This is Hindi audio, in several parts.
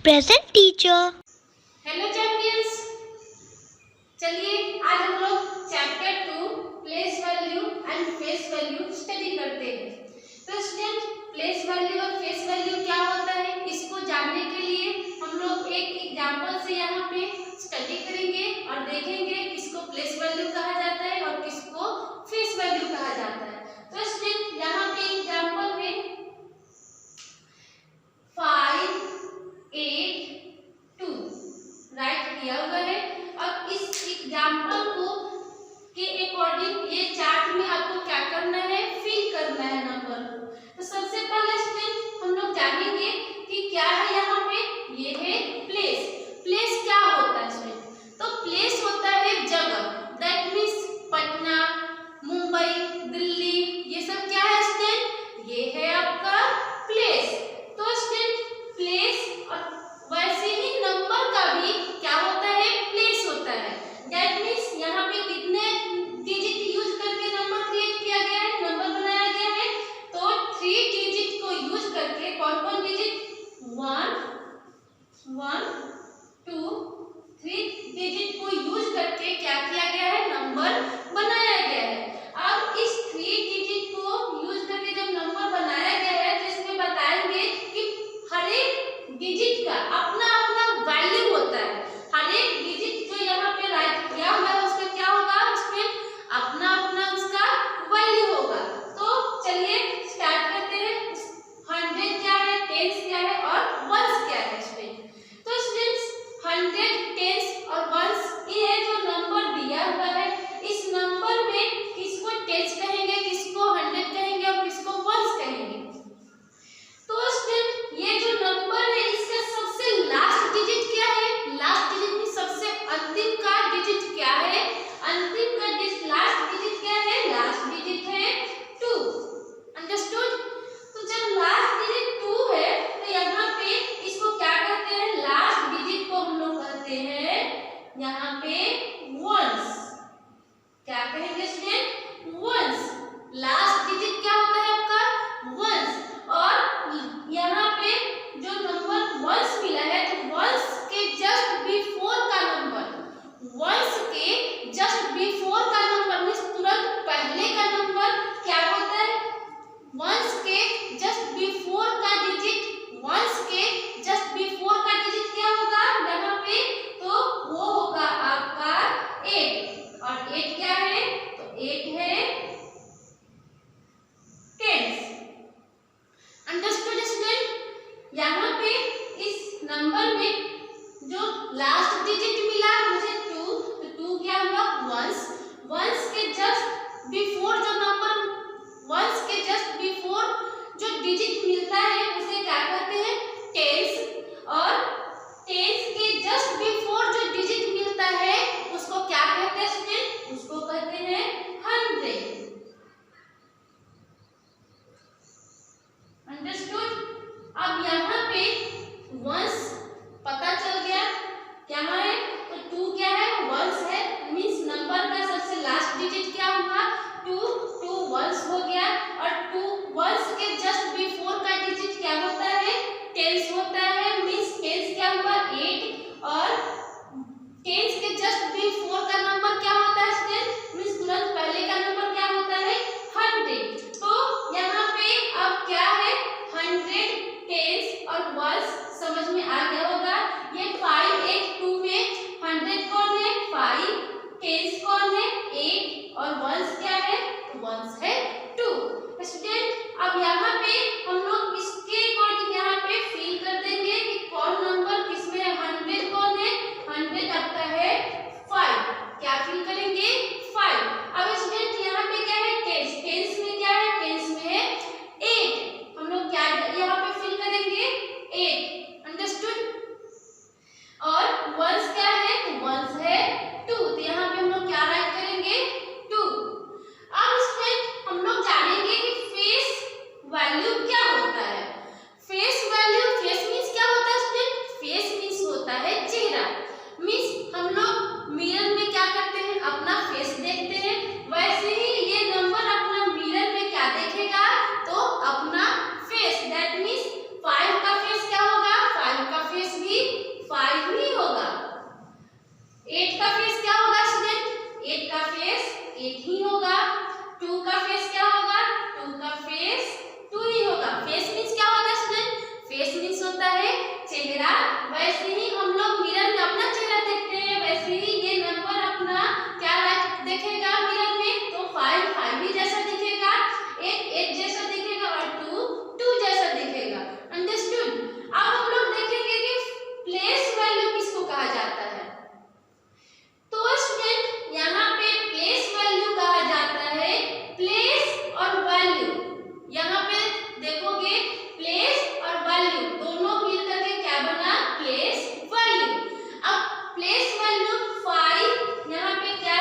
Present teacher. हेलो चैंपियंस, चलिए आज हम लोग chapter 2 place value and face value study करते हैं। तो स्टूडेंट, प्लेस वैल्यू और फेस वैल्यू क्या होता है, इसको जानने के लिए हम लोग एक एग्जांपल से यहाँ पे स्टडी करेंगे और देखेंगे किसको प्लेस वैल्यू कहा जाता है और किसको फेस वैल्यू कहा जाता है। तो स्टूडेंट, यहाँ पे एग्जांपल में 5, 8, 2 राइट किया हुआ है और इस एग्जांपल को के अकॉर्डिंग ये चार्ट में आपको क्या करना है, फिल करना है नंबर को। तो सबसे पहले स्टूडेंट हम लोग जानेंगे कि क्या है यहाँ पे, ये है प्लेस। प्लेस क्या होता है स्टूडेंट? तो प्लेस होता है जगह, दैट मीन्स पटना, मुंबई, दिल्ली, ये सब क्या है स्टूडेंट, ये है आपका प्लेस। तो स्टूडेंट प्लेस और वैसे ही नंबर का भी क्या होता है, प्लेस होता है। दैट मीन्स यहाँ पे कितने डिजिट यूज करके नंबर क्रिएट किया गया है, नंबर बनाया गया है। तो 3 डिजिट को यूज करके, कौन कौन डिजिट, 1, 1, 2, 3 डिजिट को यूज करके क्या किया गया है, नंबर बनाया गया है। अब इस 3 डिजिट को यूज करके जब नंबर बनाया गया है तो इसमें बताएंगे कि हर एक डिजिट का अपना अपना वैल्यू होता है। हर एक डिजिट जो यहाँ पे राइट किया हुआ है उसका क्या होगा स्टूडेंट, अपना अपना उसका वैल्यू होगा। तो चलिए स्टार्ट करते हैं। 100 क्या है, 10 क्या है और 1 क्या है स्टूडेंट? तो स्टूडेंट्स 100, 10 और 1 ये जो नंबर दिया हुआ है, इस नंबर में किसको 10 कहेंगे, किसको 100 कहेंगे और किसको 1 कहेंगे? तो स्टूडेंट ये जो नंबर है इसका सबसे लास्ट डिजिट क्या है, लास्ट डिजिट में सबसे अंतिम का डिजिट क्या है, अंतिम का डिजिट लास्ट डिजिट क्या है, लास्ट डिजिट है 2। अंडरस्टूड? तो जब लास्ट डिजिट 2 है तो यहाँ पे इसको क्या कहते हैं, लास्ट डिजिट को हम लोग कहते हैं यहाँ पे वंस। क्या कहेंगे स्टूडेंट, वंस। लास्ट डिजिट क्या होता है आपका, वंस। और यहाँ पे जो नंबर वंस मिला है तो वंस के जस्ट बिफोर का नंबर, वंस के जस्ट बिफोर का नंबर मीन्स तुरंत पहले का नंबर क्या होता है, वंस के जस्ट बिफोर का डिजिट, वंस के जस्ट बिफोर का डिजिट क्या होगा यहाँ पे, तो वो होगा आपका 8। और 8 क्या है, तो 8 है 10। Understood student? यहाँ पे इस नंबर में जो लास्ट डिजिट मिला मुझे 2, तो 2 क्या हुआ, वंस। वंस के जस्ट बिफोर जो नंबर, वंस के जस्ट बिफोर जो डिजिट मिलता है उसे क्या कहते हैं, टेंस। और टेंस के जस्ट बिफोर जो डिजिट मिलता है उसको क्या कहते हैं स्टूडेंट, उसको कहते हैं 100। अंडरस्टूड? अब यहाँ पे वंस पता चल गया क्या है, तो 2 क्या है, वंस है, मींस नंबर का सबसे लास्ट डिजिट क्या हुआ, 2, 2 वंस हो गया। और 2 वंस के जस्ट बिफोर का डिजिट क्या होता है, होगा, 2 का फेस क्या होगा, 2 का फेस 2 ही होगा। फेस मीन्स क्या होता है स्टूडेंट, फेस मीन्स होता है चेहरा। वैसे ही हम लोग मिरर में अपना चेहरा देखते हैं, वैसे ही ये नंबर अपना क्या देखेगा मिरर में, तो 5 5 ही जैसा दिखेगा, 8 8 जैसा दिखेगा और 2 2 जैसा दिखेगा। अंडरस्टूड। अब हम लोग देखेंगे कि प्लेस वैल्यू किसको कहा जाता है। तो स्टूडेंट यहाँ पे प्लेस वैल्यू कहा जाता है, प्लेस और वैल्यू, यहाँ पे देखोगे प्लेस और वैल्यू दोनों मिलकर के क्या बना, प्लेस वैल्यू। अब प्लेस वैल्यू 5 यहाँ पे क्या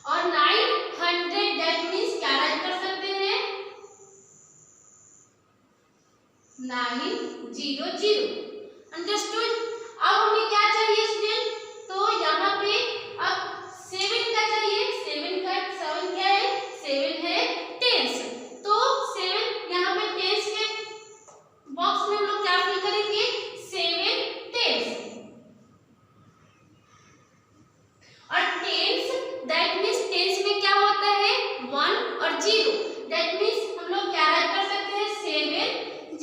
और 900 दैट मीन्स क्या राइट कर सकते हैं 900। अंडरस्टूड। अब हमें क्या चाहिए स्टूडेंट, तो यहाँ पे अब 7 का चाहिए। 7 क्या है, 7 है टेंस। तो 7 यहाँ पे टेंस के बॉक्स में हम लोग क्या फिल करेंगे 7 टेंस। और टेंस दैट मीन्स टेंस में क्या होता है 1 और 0। दैट मीन्स हम लोग क्या राइट कर सकते हैं 7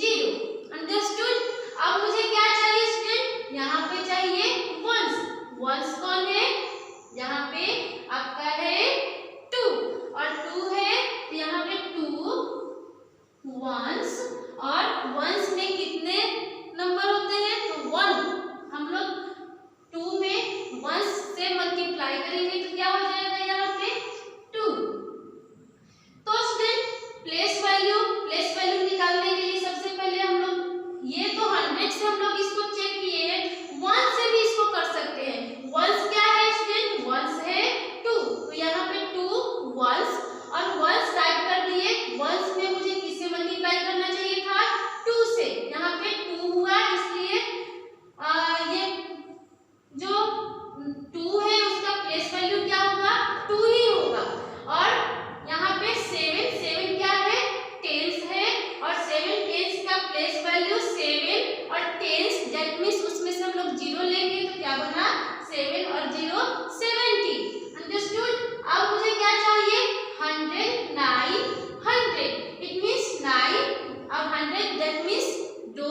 0। अंडरस्टूड। अब मुझे क्या चाहिए स्टूडेंट, यहाँ पे चाहिए वंस। वंस कौन है, यहाँ पे आपका है 2 और 2 है यहाँ पे 2 वंस। और वंस में कितने नंबर होते हैं, तो 1। हम लोग 2 में वंस से मल्टीप्लाई करेंगे तो क्या हो जाएगा यहाँ पे 2। तो स्टूडेंट प्लेस वैल्यू निकालने के लिए सबसे पहले हम लोग ये तो 100 से हम लोग इसको चेक किए हैं, 1 से भी इसको कर सकते हैं। वंस क्या है स्टूडेंट, वंस है 2। तो यहाँ पे 2 वंस और वंस टाइप कर दिए। वंस में मुझे किससे मल्टीप्लाई करना चाहिए था 2 से। यहाँ पे 2 हुआ, इसलिए ये जो 2 है उसका प्लेस वैल्यू क्या होगा 2 ही होगा। और यहाँ पे 7 क्या है टेंस है और 7 टेंस का प्लेस वैल्यू 7 और टेंस दैट मीन्स उसमें से हम लोग 0 लेंगे तो क्या बना 7 और 0 70। अंडरस्टूड। अब मुझे क्या चाहिए 100 900। इट मीन्स 9 और 100 दैट मीन्स 2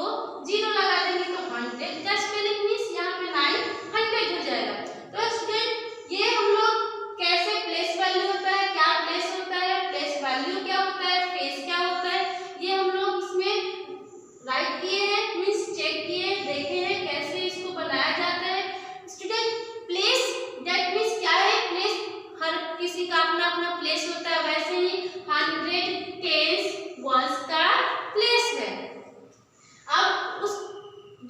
0 लगा देंगे तो 100 का स्पेलिंग मीन्स यहाँ पे 900 हो जाएगा। तो स्टूडेंट ये हम लोग कैसे प्लेस वैल्यू होता है, क्या प्लेस होता है, प्लेस वैल्यू क्या होता है, फेस क्या होता है, ये हम लोग इसमें राइट किए हैं, मीन्स चेक किए, देखे हैं कैसे इसको बनाया जाता है। स्टूडेंट प्लेस दैट मीन्स क्या है, प्लेस हर किसी का अपना अपना प्लेस होता है, वैसे ही 100 टेंस वंस का प्लेस है। अब उस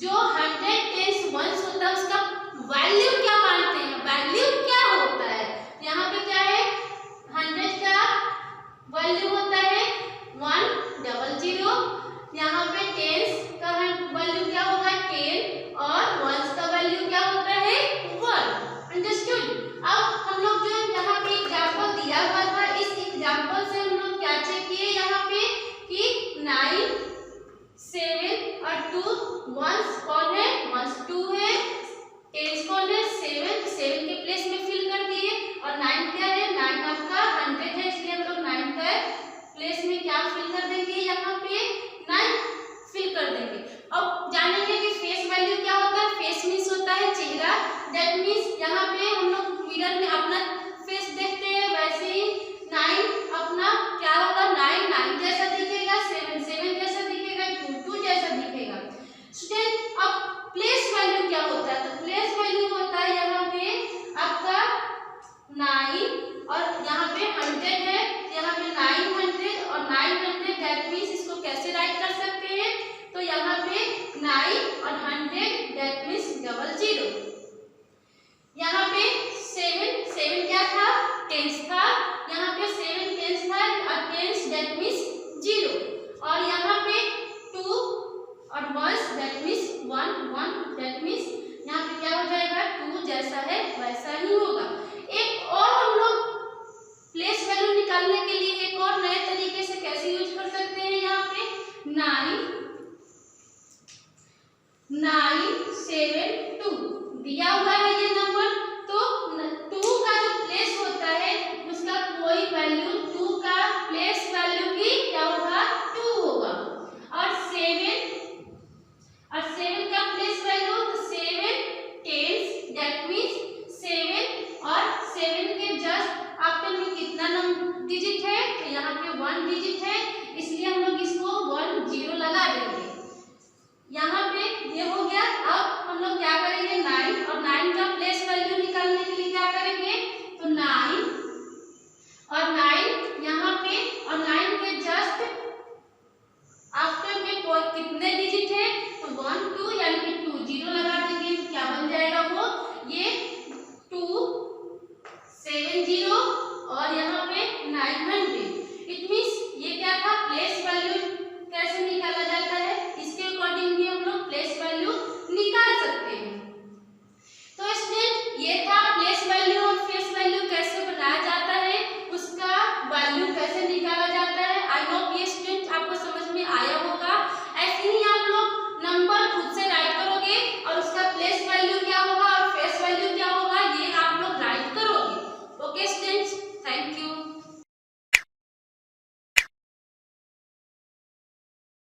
जो 100 टेंस वंस होता है उसका वैल्यू क्या मानते हैं, वैल्यू क्या होता है। यहाँ पे क्या है 100 का वैल्यू होता है 100। यहाँ पे टेंस का वैल्यू क्या होगा 10 और वंस का वैल्यू क्या होता है 1। अंडरस्टूड। अब हम लोग जो यहाँ पे एग्जांपल दिया हुआ था, इस एग्जांपल से हम लोग क्या चेक किए यहाँ पे कि 9 7 और 2 वंस कौन है, वंस 2 है, टेंस कौन है 7 के प्लेस में फिल कर दिए। और 9 क्या है 9 आपका 100 है, इसलिए हम लोग 9 का प्लेस में क्या फिल कर देंगे यहाँ पे 9 फिल कर देंगे। अब जानेंगे कि फेस वैल्यू क्या होता है। फेस मीन्स होता है चेहरा। दैट मीन्स यहाँ पे हम लोग मिरर में अपना फेस देखते हैं, वैसे ही 9 अपना क्या होगा 9 जैसा दिखेगा, 7 जैसा दिखेगा, 2 जैसा दिखेगा। स्टूडेंट अब प्लेस वैल्यू क्या होता है, तो प्लेस वैल्यू होता है यहाँ पे आपका 9 और यहाँ पे 100 है, यहाँ पे 900 और 900 दैट मीन्स इसको कैसे राइट कर सकते हैं, तो यहाँ पे 9 और 100 दैट मीन्स 00। यहाँ पे 7 क्या था टेंस था, यहाँ पे 7 टेंस था और टेंस दैट मीन्स 0। और यहाँ पे 2 और once that means 1 that means यहाँ पे क्या हो जाएगा 2 जैसा है वैसा ही होगा। एक और हम लोग प्लेस वैल्यू निकालने के लिए एक और नए तरीके से कैसे यूज कर सकते हैं, यहाँ पे 972 दिया हुआ है ये नंबर। तो 2 का जो प्लेस होता है उसका कोई वैल्यू